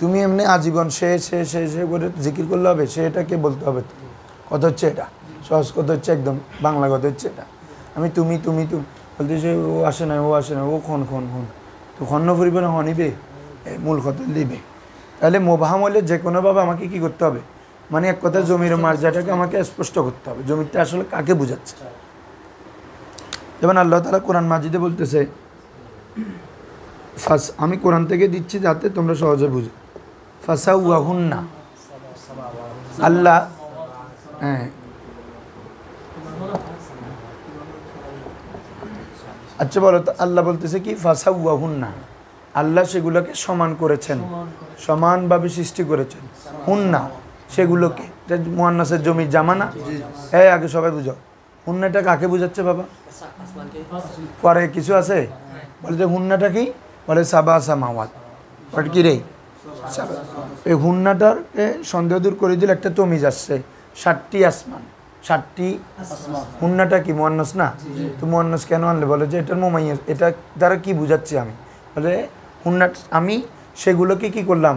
তুমি এমনি আজীবন সে সে সে সে করে জিকির করলে হবে? সে এটাকে বলতে হবে। কথা হচ্ছে এটা, সহজ কথা হচ্ছে একদম বাংলা কথা হচ্ছে এটা। আমি তুমি তুমি তুমি বলতে সে ও আসে না, ও আসে না, ও খন খন খন, তো খন্ন ফুরিবে না হনিবে, মূল কথা লিবে। তাহলে মুবহাম হলে যে কোনোভাবে আমাকে কি করতে হবে? মানে এক কথা জমির মার্জাটাকে আমাকে স্পষ্ট করতে হবে, জমিটা আসলে কাকে বোঝাচ্ছে। যেমন আল্লাহ তাআলা কোরআন মাজিদে বলতেছে, আমি কোরআন থেকে দিচ্ছি যাতে তোমরা সহজে বুঝো। ফাসাউয়াহুন্না, আল্লাহ, হ্যাঁ আচ্ছা বলো তো, আল্লাহ বলতেছে কি? ফাসাউয়াহুন্না, আল্লাহ সেগুলোকে সমান করেছেন, সমানভাবে সৃষ্টি করেছেন। হুন্না সেগুলোকে, মুয়ান্নাসের জমির জামানা। এই আগে সবাই বুঝো, হুন্নাটা কাকে বোঝাচ্ছে বাবা? পরে কিছু আছে বলে যে হুন্নাটা কি? বলে সাবা সামাওয়াত। বাট কি রে? এই হুন্নাটাকে সন্দেহ দূর করে দিলে একটা তমিজ আসছে, 7টি আসমান। 7টি হুন্নাটা কি মুয়ান্নাস না? তো মুয়ান্নাস কেন আনলে? বলে যে এটার মুমাইয়াজ, এটা দ্বারা কি বুঝাচ্ছি আমি? বলে হুন্না আমি সেগুলোকে কি করলাম?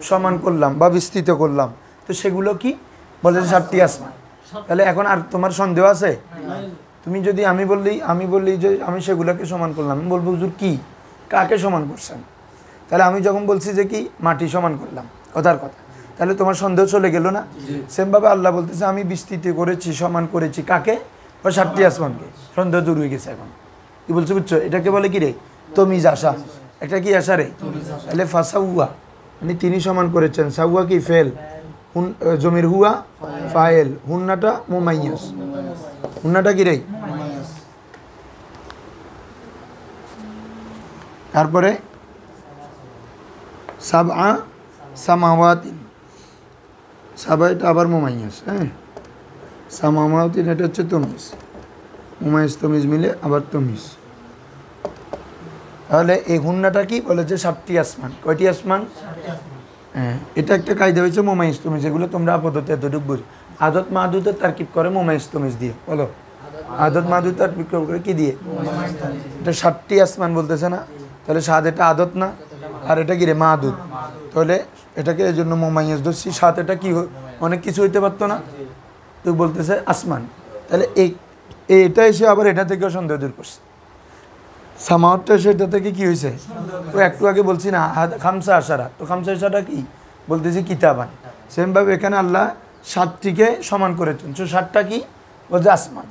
সমান করলাম বা বিস্তৃত করলাম। তো সেগুলো কি? বলে যে 7টি আসমান। তাহলে এখন আর তোমার সন্দেহ আছে? তুমি যদি আমি বললি যে আমি সেগুলোকে সমান করলাম, আমি বলবো হুজুর কি, কাকে সমান করছেন? তাহলে আমি যখন বলছি যে কি মাটি সমান করলাম, কথার কথা, তাহলে তোমার সন্দেহ চলে গেল না? সেমভাবে আল্লাহ বলতেছে আমি বিস্তৃত করেছি, সমান করেছি, কাকে? ও 7টি আসমানকে। সন্দেহ দূর হয়ে গেছে। এখন কি বলছো বুঝছো? এটাকে বলে কি রে? তমিজ আসা। একটা কি আসা রে? তাহলে ফাসাউয়া মানে তিনি সমান করেছেন। সাউয়া কি? ফেল। জমির হুয়া ফায়েল, হুন্নাটা মুমাইয়াজ। হুন্নাটা কি রে? তারপরে সাবআ সামাওয়াতিন, সাবা এটা আবার মুমাইয়াজ। হ্যাঁ, সামাওয়াতিন এটা হচ্ছে তমিজ। মুমাইজ তমিজ মিলে আবার তমিজ। তাহলে এই হুন্নাটা কি বলে যে 7টি আসমান। কয়টি আসমান? হ্যাঁ, এটা একটা কায়দা হয়েছে মুমাইজ তমিজ, এগুলো তোমরা আপাতত এতটুকু বুঝ। আদত মাদুতের তারকিব করে মুমাইজ তমিজ দিয়ে। বলো আদত মাদুত তারকিব করে কি দিয়ে? এটা 7টি আসমান বলতেছে না, তাহলে সাত এটা আদত না, আর এটা কি রে? মাদুত। তাহলে এটাকে এই জন্য মুমাইজ ধরছি। 7 এটা কি অনেক কিছু হইতে পারতো না, তুই বলতেছে আসমান। তাহলে এটা এসে আবার এটা থেকেও সন্দেহ দূর করছে। সামাওয়াতটা সেটা থেকে কি হয়েছে? তো একটু আগে বলছি না খামসা আশারা, তো খামসা আশারা কি বলতেছি? কিতাবান। সেমভাবে এখানে আল্লাহ 7টিকে সমান করেছেন। 7টা কি বলছে? আসমান।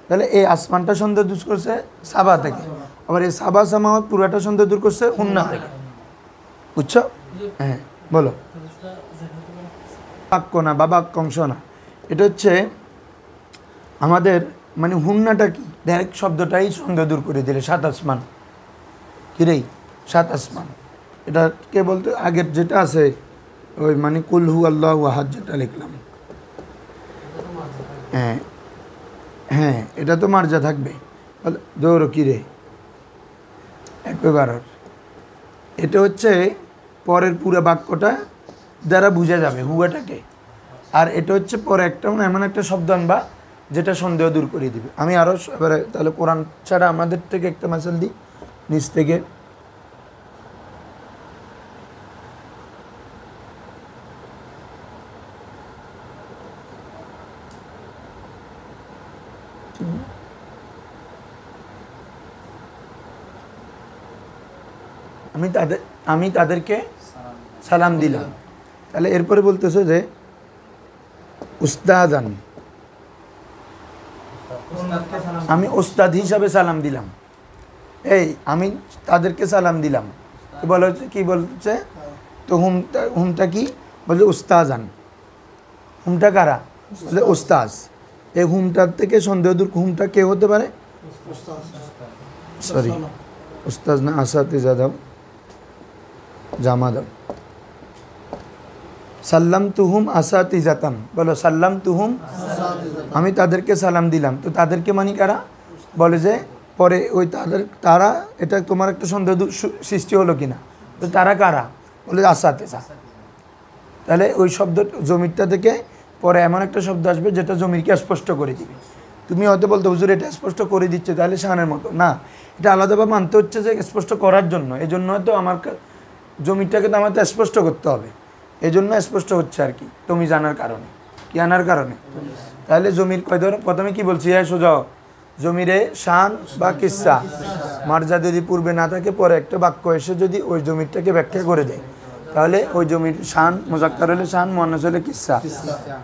তাহলে এই আসমানটা সন্দেহ দূর করছে সাবা থেকে, আবার এই সাবা সামাওয়াত পুরাটা সন্দেহ দূর করছে হুন্না থেকে। বুঝছো? হ্যাঁ বলো। বাক্য না বা বাক্যাংশ না, এটা হচ্ছে আমাদের মানে হুন্নাটা কি ডাইরেক্ট শব্দটাই সন্দেহ দূর করে দিলে। 7 আসমান কিরে? 7 আসমান। এটাকে বলতে আগের যেটা আছে ওই মানে কুল হু আল্লাহু আহাদ যেটা লিখলাম, হ্যাঁ হ্যাঁ, এটা তো মার্জা থাকবে। দৌড় কিরে একবার, এটা হচ্ছে পরের পুরো বাক্যটা দ্বারা বোঝা যাবে হুয়াটাকে। আর এটা হচ্ছে পরে একটা এমন একটা শব্দ আনবা যেটা সন্দেহ দূর করে দিবে। আমি আরও এবারে তাহলে কোরআন ছাড়া আমাদের থেকে একটা মাসাল দিই নিচ থেকে। আমি তাদেরকে সালাম দিলাম। তাহলে এরপরে বলতেছে যে উস্তাদান, আমি ওস্তাদ হিসাবে সালাম দিলাম। এই আমি তাদেরকে সালাম দিলাম, তো বলা হচ্ছে কি বলছে? তো হুমটা কি বলছে? উস্তাজান। হুমটা কারা? বলছে উস্তাজ। এই হুমটার থেকে সন্দেহ দূর। হুমটা কে হতে পারে? সরি উস্তাজ না, আসাতিজা দাও, জামা দাও। সাল্লাম তুহুম আসাতিজাতান। বলো সাল্লাম তুহুম, আমি তাদেরকে সালাম দিলাম। তো তাদেরকে মানে কারা? বলে যে পরে ওই তারা এটা তোমার একটা সন্দেহ সৃষ্টি হলো কিনা, তো তারা কারা? বলে আসাতিজা। তাহলে ওই শব্দ জমিরটা থেকে পরে এমন একটা শব্দ আসবে যেটা জমিরকে স্পষ্ট করে দিবে। তুমি হয়তো বলতে হুজুর এটা স্পষ্ট করে দিচ্ছে তাহলে শানের মতো না, এটা আলাদাভাবে মানতে হচ্ছে যে স্পষ্ট করার জন্য। এই জন্য হয়তো আমার জমিরটাকে তো আমাকে স্পষ্ট করতে হবে, এই জন্য স্পষ্ট হচ্ছে আর কি, তুমি জানার কারণে। কি আনার কারণে? তাহলে জমির কয় ধর প্রথমে কি বলছি? হ্যাঁ সোজাও জমিরে শান বা কিসসা মার্জা যদি পূর্বে না থাকে, পরে একটা বাক্য এসে যদি ওই জমিরটাকে ব্যাখ্যা করে দেয়, তাহলে ওই জমির শান মুজাক্কার হলে শান, মুয়ান্নাস হলে কিসসা।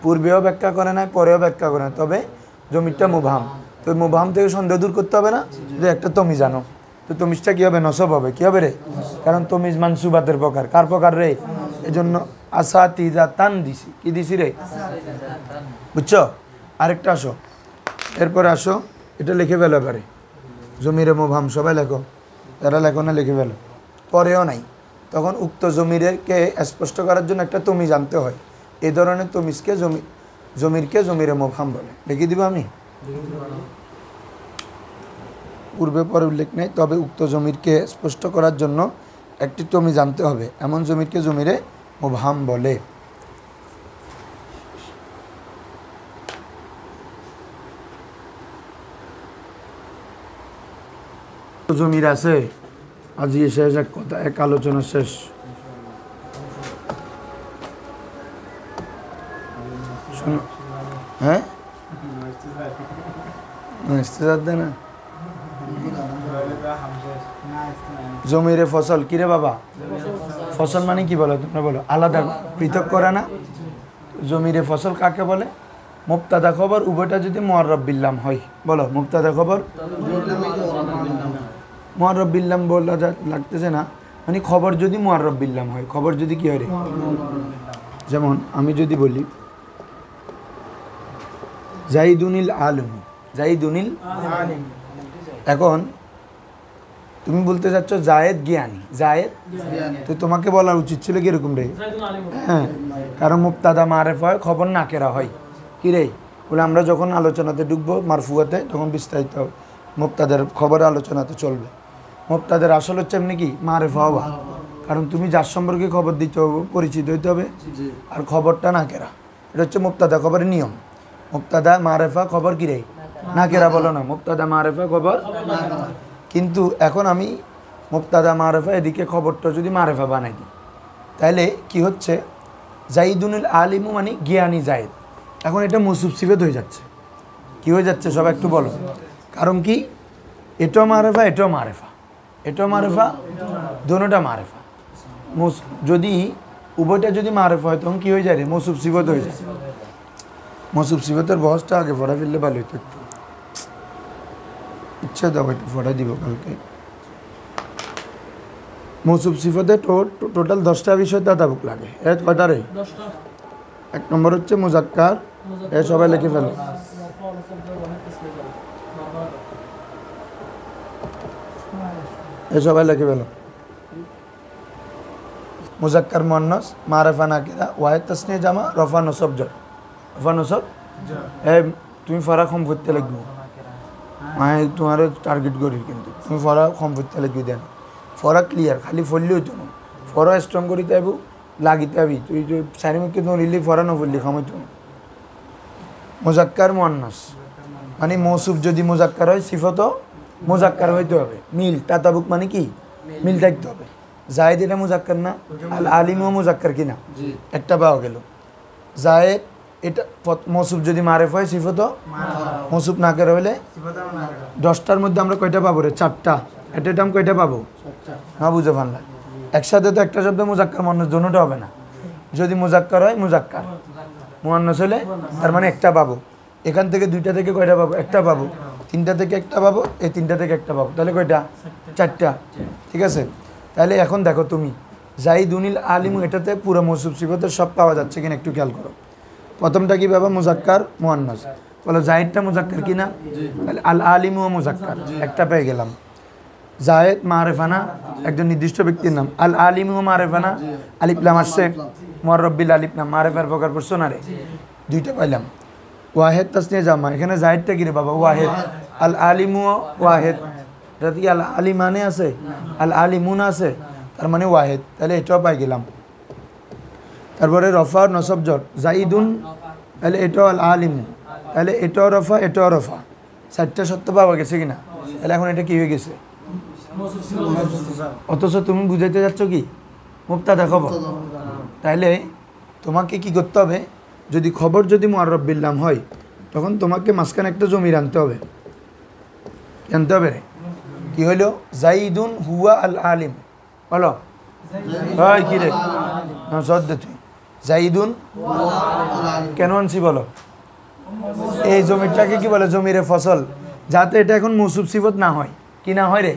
পূর্বেও ব্যাখ্যা করে না, পরেও ব্যাখ্যা করে না, তবে জমিরটা মুবহাম। তো মুবহাম থেকে সন্দেহ দূর করতে হবে না যে একটা তুমি জানো, তো তমিজটা কী হবে? নসব হবে। কী হবে রে? কারণ তমিজ মানসুবাতের প্রকার। কার প্রকার রে? এই জন্য আসাতিজা তান দিছি। কি দিছি রে? বুঝছো? আরেকটা আসো, এরপরে আসো, এটা লিখে ফেলো এবারে। জমিরে মুবহাম সবাই লেখো, যারা লেখো না লিখে ফেলো। পরেও নাই, তখন উক্ত জমিরকে স্পষ্ট করার জন্য একটা তমিজ আনতে হয়। এই ধরনের তমিজকে জমিরকে জমিরে মুবহাম বলে। লিখে দিব আমি, পূর্বে পরে উল্লেখ নেই, তবে উক্ত জমিরকে স্পষ্ট করার জন্য একটি তমিজ আনতে হবে। এমন জমিরকে জমিরে মুবহাম বলে। জমির আছে আজকে শেষ, এক কথা, এক আলোচনা শেষ। শোনো, হ্যাঁ না জমিরে ফসল কিরে বাবা? ফসল মানে কি বলো তোমরা? বলো আলাদা পৃথক করা না। জমিরে ফসল কাকে বলে? মুবতাদা খবর উভয়টা যদি মুআররাব বিল্লাম হয়। বলো মুবতাদা খবর মুআররাব বিল্লাম বলা লাগতেছে না, মানে খবর যদি মুআররাব বিল্লাম হয়। খবর যদি কি হয় রে? যেমন আমি যদি বলি জাইদুনিল আলিম, জাইদুনিল, এখন তুমি বলতে চাচ্ছ জায়েদ জ্ঞানী, জায়েদ, তো তোমাকে বলা উচিত ছিল কিরকম রে? হ্যাঁ, কারণ মুবতাদা মারেফা হয়, খবর নাকেরা হয়। কি রে? বলে আমরা যখন আলোচনাতে ঢুকবো মারফুয়াতে তখন বিস্তারিত মুক্তাদের খবরে আলোচনাতে চলবে। মুক্তাদের আসল হচ্ছে এমনি কি মারেফা হওয়া, কারণ তুমি যার সম্পর্কে খবর দিতে হবে পরিচিত হইতে হবে, আর খবরটা না কেরা, এটা হচ্ছে মুক্তাদা খবরের নিয়ম। মুক্তাদা মারেফা খবর কি রে না কেরা বলো না, মুক্তাদা মারেফা খবর। কিন্তু এখন আমি মুক্তাদা মারেফা এদিকে খবরটা যদি মারেফা বানাই দিই তাহলে কি হচ্ছে, জাইদুনুল আলিমু মানে জ্ঞানী জায়েদ, এখন এটা মৌসুফ সিফাত হয়ে যাচ্ছে। কি হয়ে যাচ্ছে সব একটু বলো, কারণ কি এটাও মারেফা এটাও মারেফা, এটাও মারেফা, দোনোটা মারেফা। যদি উভয়টা যদি মারেফা হয় তখন কী হয়ে যায় রে, মৌসুফ সিফাত হয়ে যায়। মৌসুফ সিফাতের বহসটা আগে পড়া ফেললে ভালো হতো একটু, ইচ্ছা দাও একটু পড়া দিব কালকে। মৌসুফ সিফাতে টোটাল 10টা বিষয় তাতাবুক লাগে। এর কয়টা রে? 1 নম্বর হচ্ছে মুজাক্কার, এ সবাই লিখে ফেলো। এ সবাই লিখে ফেলো। মুজাক্কার মুয়ান্নাস, মারিফা নাকিরা, ওয়াহিদ তাসনিয়া জামা, রফা নসব জর। রফা নসব এ তুমি ফরা কম করতে লাগবে, মানে তোমার টার্গেট করি, কিন্তু তুমি ফরা কম করতে লাগবে দেন। ফরা ক্লিয়ার, খালি ফললে হইতো না, ফরা স্ট্রং করিতে আইব, লাগিতে আবি। তুই যে সারিমুখকে তোমার লিলি ফরা না ফললি খামাইতো না। মুজাক্কার মুয়ান্নাস মানে মৌসুফ যদি মুজাক্কার হয় সিফাতও মুজাক্কার হইতে হবে, মিল তাতাবুক মানে কি মিল থাকতে হবে। জায়েদ এটা মুজাক্কার না, আল আলিমও মুজাক্কার কিনা একটা পাওয়া গেল। জায়েদ এটা মৌসুফ যদি মারেফ হয় সিফাতও মৌসুফ না করে হইলে 10টার মধ্যে আমরা কয়টা পাবো রে? 4টা। এটা দাম কয়টা পাবো না, বুঝে ভালো লাগে। একসাথে তো একটা শব্দ মুজাক্কার মুয়ান্নাস দুটোটা হবে না। যদি মুজাক্কার হয় মুজাক্কার, মুয়ান্নাস হলে তার মানে একটা পাবো। এখান থেকে 2টা থেকে কয়টা পাবো? একটা পাবো। 3টা থেকে একটা পাবো, এই 3টা থেকে একটা পাবো, তাহলে কয়টা? 4টা। ঠিক আছে, তাহলে এখন দেখো তুমি জাইদুনিল আলিমু এটাতে পুরো মৌসুফ সিফাতের সব পাওয়া যাচ্ছে কিনা একটু খেয়াল করো। প্রথমটা কি পাবা? মুজাক্কার মুয়ান্নাস। বলো জায়েদটা মুজাক্কার কিনা? তাহলে আল আলিমু মুজাক্কার, একটা পেয়ে গেলাম। জায়েদ মারেফানা, একজন নির্দিষ্ট ব্যক্তির নাম। আল আলিমু মারেফানা, আলিফ লাম আসছে, মুআররাবিল আলিফ নাম, মারেফার প্রকার পড়ছো না রে, 2টা পাইলাম। ওয়াহেদ তাসনিয়া জামা, এখানে জায়েদটা কি রে বাবা? ওয়াহেদ। আল আলিমু ওয়াহেদ, এটা কি আল আলিমানে আছে, আল আলিমুন আছে, তার মানে ওয়াহেদ, তাহলে এটাও পাই গেলাম। তারপরে রফা নসব জর, জাইদুন, তাহলে এটাও আল আলিমু, তাহলে এটাও রফা এটাও রফা, 4টা সত্য পাওয়া গেছে কিনা? তাহলে এখন এটা কি হয়ে গেছে? অথচ তুমি বুঝাইতে যাচ্ছ কি মুবতাদা খবর। তাইলে তোমাকে কি করতে হবে? যদি খবর যদি মুআররাব বিল নাম হয় তখন তোমাকে মাঝখানে একটা জমির আনতে হবে। আনতে হবে রে, কি হইল? জাইদুন হুয়া আল আলিম, বলো হয় কি রে? সদ দে তুই, জাইদুন কেন আনছি বলো? এই জমিটাকে কি বলে? জমিরে ফসল, যাতে এটা এখন মৌসুফ সিফাত না হয়। কি না হয় রে?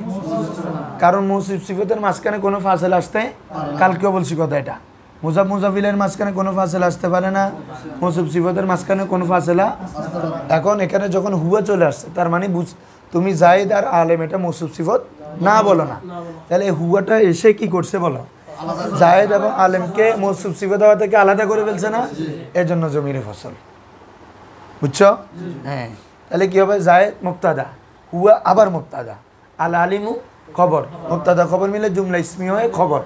কারণ মৌসুফ সিফাতের মাঝখানে কোনো ফাসেলা আসতে, কালকেও বলছি কথা, এটা মুজাফ মুজাফিলের মাঝখানে কোনো ফাসেলা আসতে পারে না, মৌসুফ সিফাতের মাঝখানে কোনো ফাসেলা। এখন এখানে যখন হুয়া চলে আসছে তার মানে তুমি জায়েদ আর আলেম এটা মৌসুফ সিফাত না বলো না, তাহলে এই হুয়াটা এসে কি করছে বলো? জায়েদ এবং আলেমকে মৌসুফ সিফাত হওয়া থেকে আলাদা করে ফেলছে না, এর জন্য জমিরে ফসল। বুঝছো? হ্যাঁ, তাহলে কি হবে? জায়েদ মুবতাদা, হুয়া আবার মুবতাদা, আল আলিমু খবর, মুবতাদা খবর মিলে জুমলা ইসমি হয়ে খবর।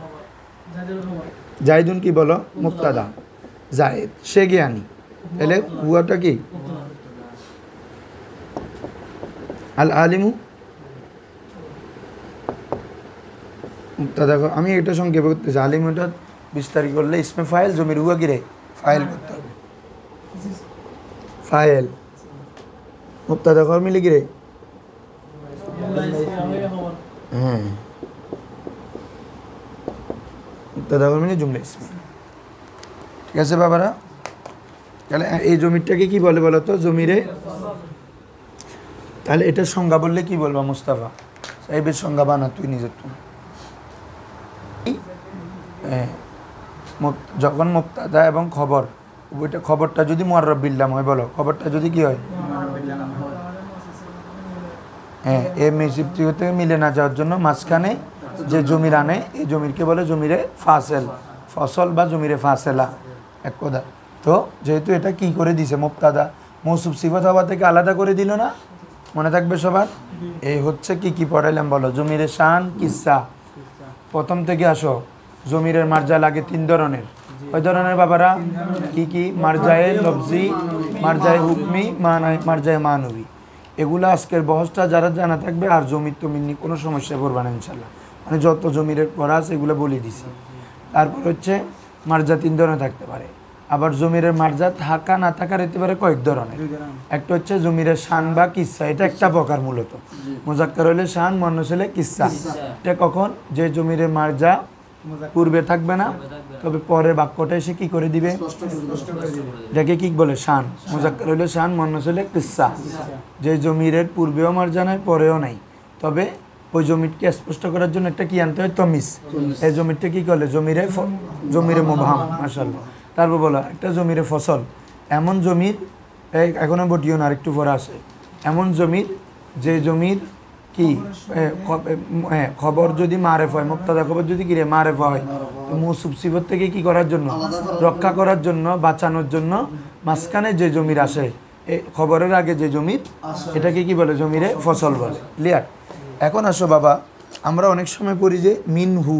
জাইদুন কি বলো? মুবতাদা, জায়েদ সে জ্ঞানী, তাহলে হুয়াটা কি? আল আলিমু মুবতাদা। আমি এটা সংক্ষেপে করতেছি, আলিমুটা বিস্তারিত করলে ইসমে ফাইল, জমির হুয়া গিরে ফাইল করতে হবে। ফাইল মুবতাদা খবর মিলে গিরে, হ্যাঁ মুবতাদা খবর মিলে জুমলা ইসমি। ঠিক আছে বাবারা? তাহলে এই জমিরটাকে কি বলে বলো তো? জমিরে। তাহলে এটার সংজ্ঞা বললে কি বলবা মুস্তাফা? সাহেবের সংজ্ঞা বানা তুই নিজের। তুমি যখন মুবতাদা এবং খবর, ওইটা খবরটা যদি মুআররাব বিল নাম হয়, বলো খবরটা যদি কি হয়? হ্যাঁ, এ মিসিব থেকে মিলে না যাওয়ার জন্য মাঝখানে যে জমির আনে, এই জমিরকে বলে জমিরে ফাসেল, ফসল বা জমিরে ফাসেলা এক কথা। তো যেহেতু এটা কি করে দিছে? মুবতাদা মৌসুফ সিফাত হওয়া থেকে আলাদা করে দিল না? মনে থাকবে সবার? এই হচ্ছে কি পড়াইলাম বলো? জমিরের শান, কিসসা। প্রথম থেকে আসো। জমিরের মার্জা লাগে 3 ধরনের। কয় ধরনের বাবারা? কি? মার্জায়ে লফজি, মার্জায়ে হুকমি, মার্জায়ে মানবী। এগুলো আজকের বহসটা যারা জানা থাকবে আর জমির তমির নিয়ে কোনো সমস্যায় পড়বে না ইনশাল্লাহ। মানে যত জমিরের পড়া আছে এগুলো বলে দিছি। তারপর হচ্ছে মার্জা 3 ধরনের থাকতে পারে। আবার জমিরের মার্জা থাকা না থাকার হতে পারে কয়েক ধরনের। একটা হচ্ছে জমিরের শান বা কিসসা, এটা একটা প্রকার মূলত। মুজাক্কার হলে শান, মুয়ান্নাস হলে কিসসা। এটা কখন? যে জমিরের মার্জা পূর্বে থাকবে না, তবে পরের বাক্যটা এসে কি করে দিবে? এটাকে কি বলে? শান। মুজাক্কার হলে শান, মুয়ান্নাস হলে কিসসা। যে জমিরের পূর্বেও মার্জা নাই, পরেও নাই, তবে ওই জমিরকে স্পষ্ট করার জন্য একটা কি আনতে হয়? তমিজ। এই জমিরটা কি করলে? জমিরে মুবহাম। মাশাআল্লাহ। তারপর বলো একটা জমিরে ফসল। এমন জমির, এখনো বটিও না, আরেকটু পরে আসে। এমন জমির যে জমির কি খবর যদি মারেফ হয়, মুবতাদা খবর যদি কি মারেফ হয়, তো মৌসুফ সিফত থেকে কি করার জন্য? রক্ষা করার জন্য, বাঁচানোর জন্য মাঝখানে যে জমির আসে, খবরের আগে যে জমির, এটাকে কি বলে? জমিরে ফসল বলে। ক্লিয়ার? এখন আসো বাবা, আমরা অনেক সময় পড়ি যে মিনহু,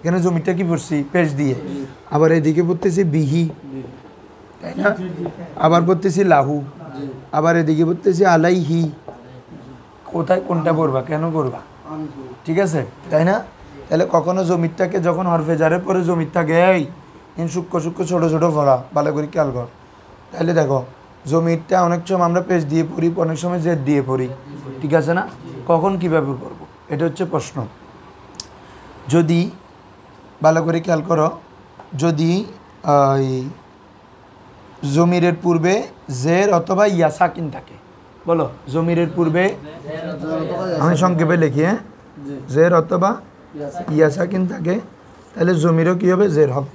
এখানে জমিটা কি পড়ছি? পেশ দিয়ে। আবার এদিকে পড়তেছি বিহি, তাই না? আবার পড়তেছি লাহু, আবার এদিকে পড়তেছি আলাইহি। কোথায় কোনটা পড়বা? কেন পড়বা? ঠিক আছে, তাই না? তাহলে কখনো জমিরটাকে যখন হরফে জারের পরে জমির থাকে এই সূক্ষ্ম ছোটো ছোটো পড়া, ভালো করে খেয়াল কর। তাহলে দেখো জমিরটা অনেক সময় আমরা পেশ দিয়ে পড়ি, অনেক সময় জেদ দিয়ে পড়ি, ঠিক আছে না? কখন কিভাবে পড়বো, এটা হচ্ছে প্রশ্ন। যদি ভালো করে খেয়াল করো, যদি জমিরের পূর্বে জের অথবা ইয়া সাকিন থাকে, বলো জমিরের পূর্বে, আমি সংক্ষেপে লিখি, হ্যাঁ, জের অথবা ইয়া সাকিন থাকে, তাহলে জমিরও কি হবে? জের হবে।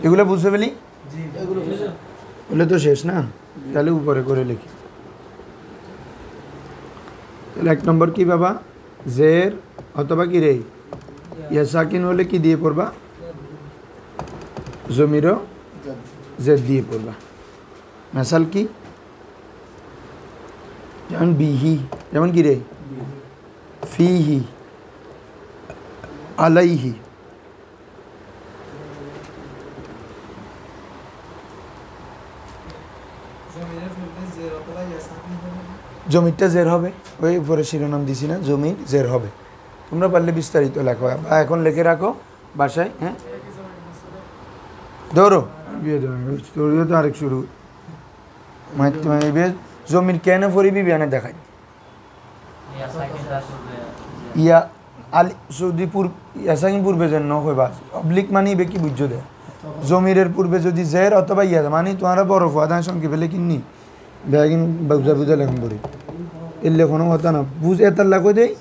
এগুলো বুঝতে পেলি? বলে তো শেষ না, তাহলে উপরে করে লিখি। তাহলে 1 নম্বর কি বাবা? জের অথবা কি রে ইয়া সাকিন হলে কি দিয়ে পড়বা? জমিরও জেদ দিয়ে পড়বা। মিসাল কি? যেমন বিহি, যেমন কি রে ফিহি, আলাইহি। জমিরটা জের হবে, ওই উপরে শিরোনাম দিছি না, জমির জের হবে। তোমরা পারলে বিস্তারিত লেখো বা এখন লিখে রাখো বাসায়। হ্যাঁ, ধরো বিয়ে তো আরেক শুরু জমির কেন পড়িবি বিয়ানে দেখাই ইয়া আলি যদি ইয়াসাকিন পূর্বে যেন নবা অবলিক মানি বে কি বুঝছো দে জমিরের পূর্বে যদি জের অথবা ইয়া মানি তোমারা বড় ফাদান সঙ্গে পেলে কিনি বেগিন বুঝা লেখন করি এর লেখনো কথা না বুঝ এতার লেখো দেই।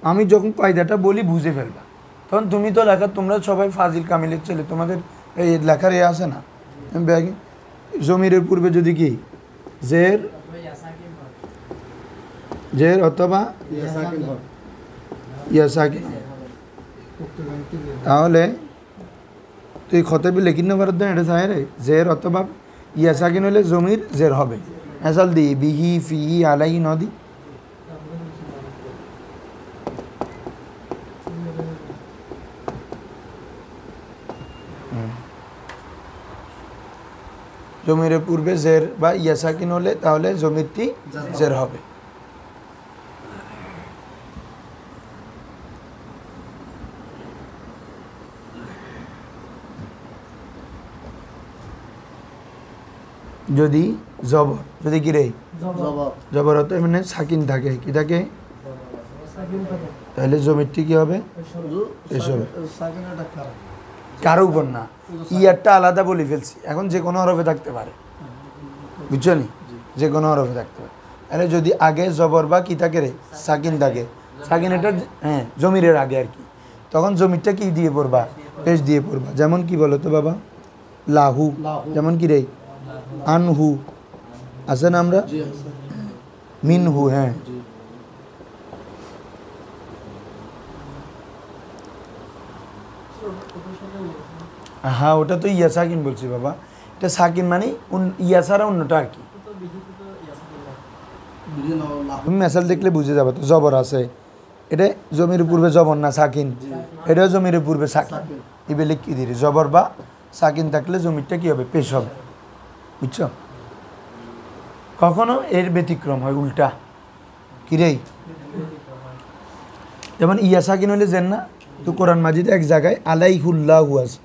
আমি যখন কায়দাটা বলি বুঝে ফেলবা, তখন তুমি তো লেখা, তোমরা সবাই ফাজিল কামিলের ছেলে, তোমাদের এই লেখার এ আছে না। বেগিন জমিরের পূর্বে যদি কি জের জের অথবা ইয়া সাকিন, তাহলে তুই খতেবি লেখিন না পারত এটা চাই রে জের অথবা ইয়া সাকিন হলে জমির জের হবে। এসাল দি বিহি ফিহি আলাই নদী জমিরের পূর্বে জের বা ইয়া সাকিন হলে তাহলে জমিরটি জের হবে। যদি জবর, যদি কি রে জবর হতে মানে সাকিন থাকে, কি থাকে, তাহলে জমিরটি কি হবে? এসব কারো উপর না, ইয়ারটা আলাদা বলে ফেলছি, এখন যে কোনো হরফে থাকতে পারে, বুঝছো নি? যে কোনো হরফে থাকতে পারে। তাহলে যদি আগে জবর বা কি থাকে রে সাকিন থাকে, সাকিন এটা হ্যাঁ জমিরের আগে আর কি, তখন জমিরটা কি দিয়ে পড়বা? পেশ দিয়ে পড়বা। যেমন কি বলো তো বাবা? লাহু, যেমন কি রে আনহু আছে না, আমরা মিনহু, হ্যাঁ হ্যাঁ ওটা তো ইয়া সাকিন বলছি বাবা। এটা সাকিন মানে ইয়া ছাড়া অন্যটা আর কি। তুমি মেসাল দেখলে বুঝে যাবে তো জবর আছে, এটা জমির পূর্বে জবর না সাকিন, এটাও জমির পূর্বে সাকিন। এবে লিখি দিই জবর বা সাকিন থাকলে জমিরটা কি হবে, পেশ হবে, বুঝছো? কখনো এর ব্যতিক্রম হয় উল্টা, কিরে যেমন ইয়া সাকিন হলে জেন না, তো কোরআন মাজিদ এক জায়গায় আলাইহুল্লাহু আছে,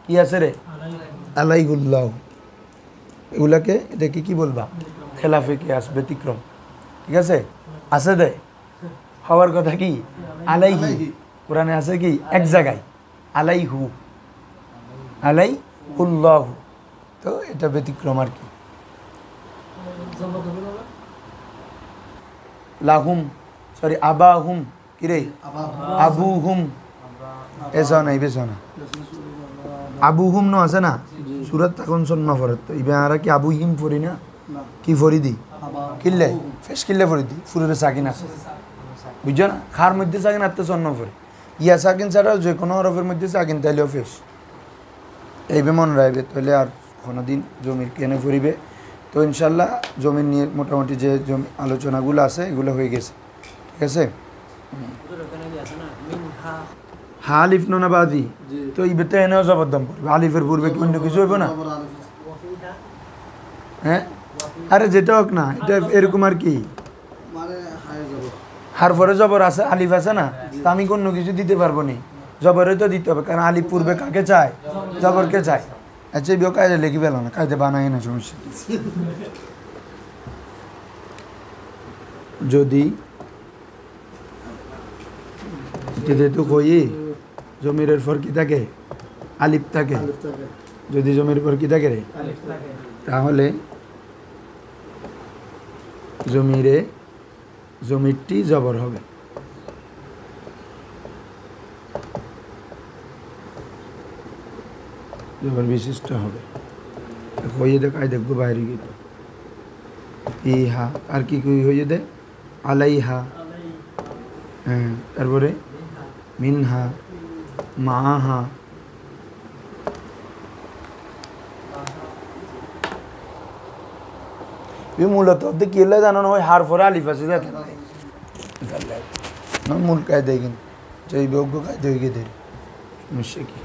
কি আছে রে, আলাইহুল্লাহ। এগুলাকে এটাকে কি বলবা, খেলাফে কিয়াস, ব্যতিক্রম, ঠিক আছে? আছে দে হওয়ার কথা কি আলাইহি, কোরআনে আছে কি এক জায়গায় আলাইহু, আলাইহুল্লাহ, তো এটা ব্যতিক্রম আর কি। লাহুম সরি আবাহুম, কিরে আবুহুম, এসা নাই বেসা না, আবুহুম ন আছে না সুরত তখন সন্ন ফরত, তো ইবে আর কি আবুহিম ফরি না, কি ফরি দি কিল্লে ফেস কিল্লে ফরি দি, ফুরুরে সাকিন আছে, বুঝছো না? খার মধ্যে সাকিন আত্ম সন্ন ফরে, ইয়া সাকিন ছাড়াও যে কোনো হরফের মধ্যে সাকিন তাইলেও ফেস। এইবে মনে রাখবে, তাহলে আর কোনোদিন জমির কেনে ফরিবে। তো ইনশাল্লাহ জমির নিয়ে মোটামুটি যে জমি আলোচনাগুলো আছে এগুলো হয়ে গেছে, ঠিক আছে? হা আলিফ না বাদি, তো এই বেটা এনেও জবরদম পড়বে, আলিফের পূর্বে কি অন্য কিছু হইব না? হ্যাঁ, আরে যেটা হোক না, এটা এরকম আর কি, হার পরে জবর আছে, আলিফ আছে না, তা আমি অন্য কিছু দিতে পারবো না, জবরে তো দিতে হবে, কারণ আলিফ পূর্বে কাকে চায়, জবরকে চায়। আচ্ছা বিও কায়দা লিখি পেল না, কায়দা বানাই না, সমস্যা। যদি যেহেতু কই জমিরের পর কি থাকে, আলিফ থাকে, যদি জমির পর কি থাকে রে, তাহলে জমিরটি জবর হবে। জবর বিশিষ্ট হবে, হয়ে দেখ আই দেখবো বাইরে গিয়ে ইহা, আর কি হয়ে দে আলাইহা, হ্যাঁ, তারপরে মিনহা, মাহা, মূলত কি হলে জানো না, ওই হার ফরে আলিফ আছে মূল কায়দায় কিন্তু, যে বিজ্ঞ কায়দা হয়ে গিয়ে সমস্যা কি।